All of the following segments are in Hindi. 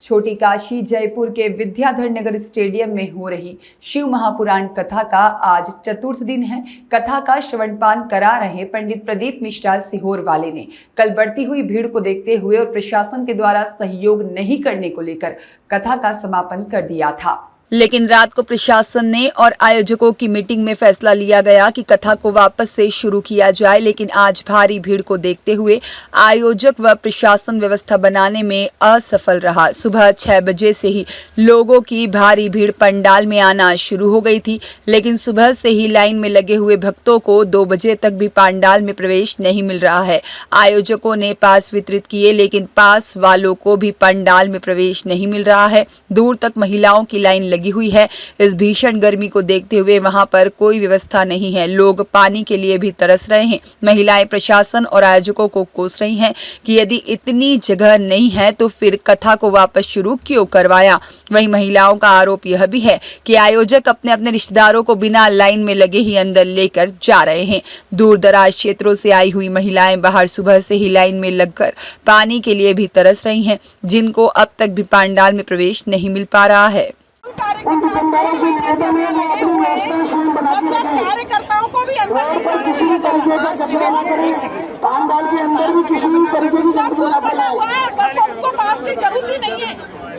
छोटी काशी जयपुर के विद्याधर नगर स्टेडियम में हो रही शिव महापुराण कथा का आज चतुर्थ दिन है। कथा का श्रवणपान करा रहे पंडित प्रदीप मिश्रा सीहोर वाले ने कल बढ़ती हुई भीड़ को देखते हुए और प्रशासन के द्वारा सहयोग नहीं करने को लेकर कथा का समापन कर दिया था। लेकिन रात को प्रशासन ने और आयोजकों की मीटिंग में फैसला लिया गया कि कथा को वापस से शुरू किया जाए। लेकिन आज भारी भीड़ को देखते हुए आयोजक व प्रशासन व्यवस्था बनाने में असफल रहा। सुबह 6 बजे से ही लोगों की भारी भीड़ पंडाल में आना शुरू हो गई थी, लेकिन सुबह से ही लाइन में लगे हुए भक्तों को 2 बजे तक भी पंडाल में प्रवेश नहीं मिल रहा है। आयोजकों ने पास वितरित किए, लेकिन पास वालों को भी पंडाल में प्रवेश नहीं मिल रहा है। दूर तक महिलाओं की लाइन लगी हुई है। इस भीषण गर्मी को देखते हुए वहां पर कोई व्यवस्था नहीं है। लोग पानी के लिए भी तरस रहे हैं। महिलाएं प्रशासन और आयोजकों को कोस रही हैं कि यदि इतनी जगह नहीं है तो फिर कथा को वापस शुरू क्यों करवाया। वहीं महिलाओं का आरोप यह भी है कि आयोजक अपने अपने रिश्तेदारों को बिना लाइन में लगे ही अंदर लेकर जा रहे हैं। दूर दराज क्षेत्रों से आई हुई महिलाएं बाहर सुबह से ही लाइन में लगकर पानी के लिए भी तरस रही हैं, जिनको अब तक भी पंडाल में प्रवेश नहीं मिल पा रहा है। कार्यकर्ताओं को भी अंदर उनको पास की जरूरत ही नहीं है।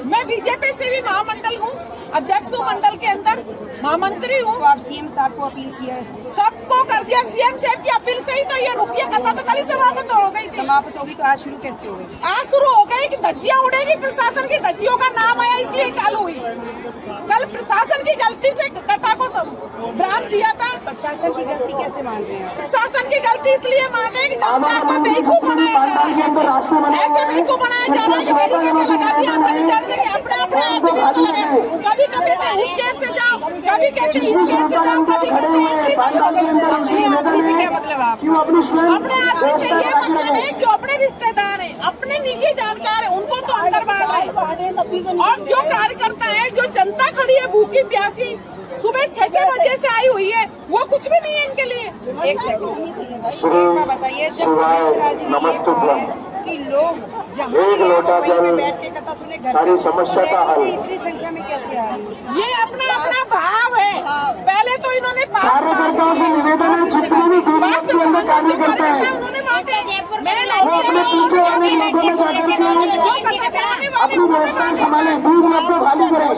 मैं बीजेपी से भी महामंडल हूँ, अध्यक्ष हूँ मंडल के अंदर, महामंत्री हूँ। और सीएम साहब को अपील किया है, सबको कर दिया। सीएम साहब की अपील से ही तो ये रुपये कथा तो कल ही समाप्त हो गई थी। समाप्त होगी तो आज शुरू कैसे हो गई? आज शुरू हो गई कि धज्जियां उड़ेगी। प्रशासन की धज्जियों का नाम आया इसलिए चालू हुई। कल प्रशासन की गलती से कथा को ड्राम दिया था। प्रशासन की गलती कैसे मान रहे हैं? प्रशासन की गलती इसलिए मान रहे हैं कि जनता को बेवकूफ बनाया जा रहा है। ऐसे बेवकूफ बनाया जा रहा है कि बैरिकेड लगा दिया, अपने आदमी को लगे। कभी कभी मैं इस गेट से जाओ, कभी कहते इस गेट से जाओ, कभी कहते क्या मतलब आप अपने आदमी से ये मतलब है जो अपने रिश्तेदार हैं, अपने निजी जानकार हैं, उनको तो अंदर बाढ़ रहे हैं। और जो कार्यकर्ता है, जो जनता खड़ी है भूखी प्यासी, सुबह 6 बजे से आई हुई है, वो कुछ भी नहीं है इनके लिए। एक सेकंड बताइए, जब कि लोग एक लोटा जल बैठ के कथा सुने, सारी समस्या का हल। इतनी संख्या में कैसे आ रही है? ये अपना अपना भाव है। पहले तो इन्होंने कार्यकर्ताओं से निवेदन है, जितने भी दूर के अंदर कार्य करते हैं उन्होंने मांगे। वो अपने पीछे वाले लोगों में जाकर अपनी व्यवस्थाएं संभाले, दूर में अपने खाली करें।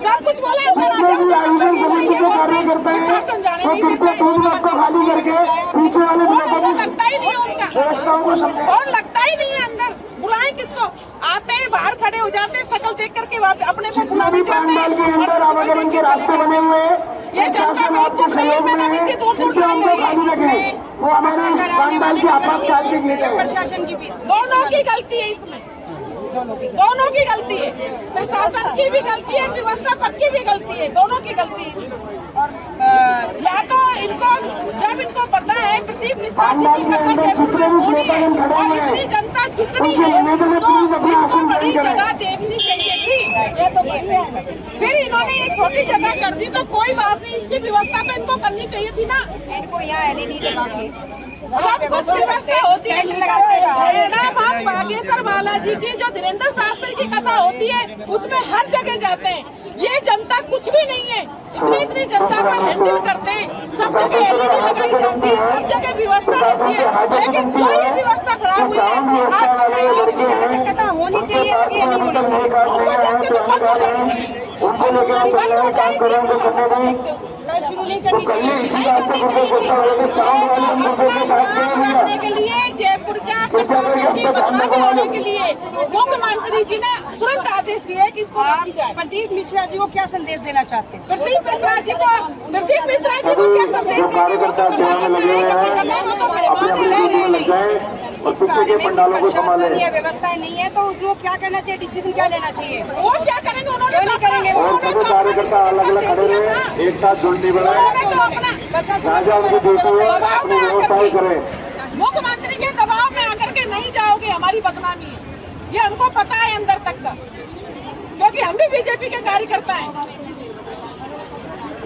सब कुछ बोला जितने भी आयोजन समिति के कार्य करते हैं तो कृपया दूर में आपको खाली करके पीछे वाले लोगों में लगता ही नहीं व्यवस्थाओं को उनका, और लगता ही नहीं है अंदर। बुलाए किसको? आते हैं बाहर खड़े हो जाते हैं, शकल देख करके अपने को बुला जितने भी पंडाल के अंदर आवागमन के रास्ते बने हुए हैं, ये जनता आपके सहयोग में है, कृपया उनको खाली रखें। वो हमारे पंडाल के आपातकाल के गेट है। प्रशासन की भी दोनों की गलती है इसमें, दोनों की गलती है। प्रशासन की भी गलती है, व्यवस्थापक की भी गलती है, दोनों की गलती है। और या तो इनको जब इनको पता है प्रदीप मिश्रा जी की कथा होनी है और इतनी जनता जुटनी है तो इनको बड़ी जगह देखनी चाहिए थी। फिर इन्होंने ये छोटी जगह कर दी तो कोई बात नहीं, इसकी व्यवस्था तो इनको करनी चाहिए थी ना। इनको यहाँ LED लगा के सब कुछ व्यवस्था होती है। हम बागेश्वर बालाजी की जो धीरेन्द्र शास्त्री की कथा होती है उसमें हर जगह जाते हैं। ये जनता कुछ भी नहीं है, इतनी जनता को हैंडल करते हैं। सब जगह LED लगाई जाती है, सब जगह व्यवस्था रहती है, लेकिन कोई व्यवस्था खराब हुई है। कथा होनी चाहिए, आगे नहीं होनी चाहिए। उनको देख के तो बंद हो जानी चाहिए, बंद हो जानी चाहिए। शुरू नहीं करनी चाहिए। के लिए जयपुर का प्रशासन की बदनामी होने के लिए मुख्यमंत्री जी ने तुरंत आदेश दिए कि इसको रोकी जाए। प्रदीप मिश्रा जी को क्या संदेश देना चाहते हैं? प्रदीप मिश्रा जी को क्या संदेश कार्यकर्ता सेवा में लगे हुए हैं, और पीछे के पंडालों को संभाले। व्यवस्थाएं नहीं है तो उसको क्या करना चाहिए, डिसीजन क्या लेना चाहिए? वो क्या करेंगे? उन्होंने नहीं करेंगे। और सभी कार्यकर्ता अलग अलग खड़े रहे, एक साथ जुट नहीं बने, राजा उनको देखते हुए अपनी व्यवस्थाएं करें। मुख्यमंत्री के दबाव में आकर के नहीं जाओगे, हमारी बदनामी है, ये हमको पता है अंदर तक का, क्योंकि हम भी बीजेपी के कार्यकर्ता हैं।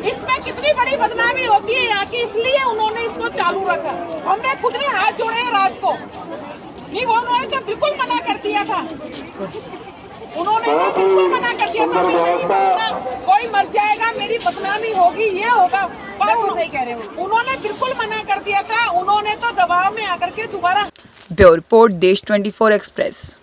इसमें कितनी बड़ी बदनामी होती है यहाँ की, इसलिए उन्होंने इसको चालू रखा। हमने खुद ने हाथ जोड़े रात को, नहीं वो उन्होंने तो बिल्कुल मना कर दिया था। उन्होंने तो बिल्कुल मना कर दिया था, मैं नहीं मानता, कोई मर जाएगा, मेरी बदनामी होगी, ये होगा, पर सही कह रहे हो। उन्होंने बिल्कुल मना कर दिया था। उन्होंने तो दबाव में आकर के दोबारा। ब्यूरो रिपोर्ट देश 24 एक्सप्रेस।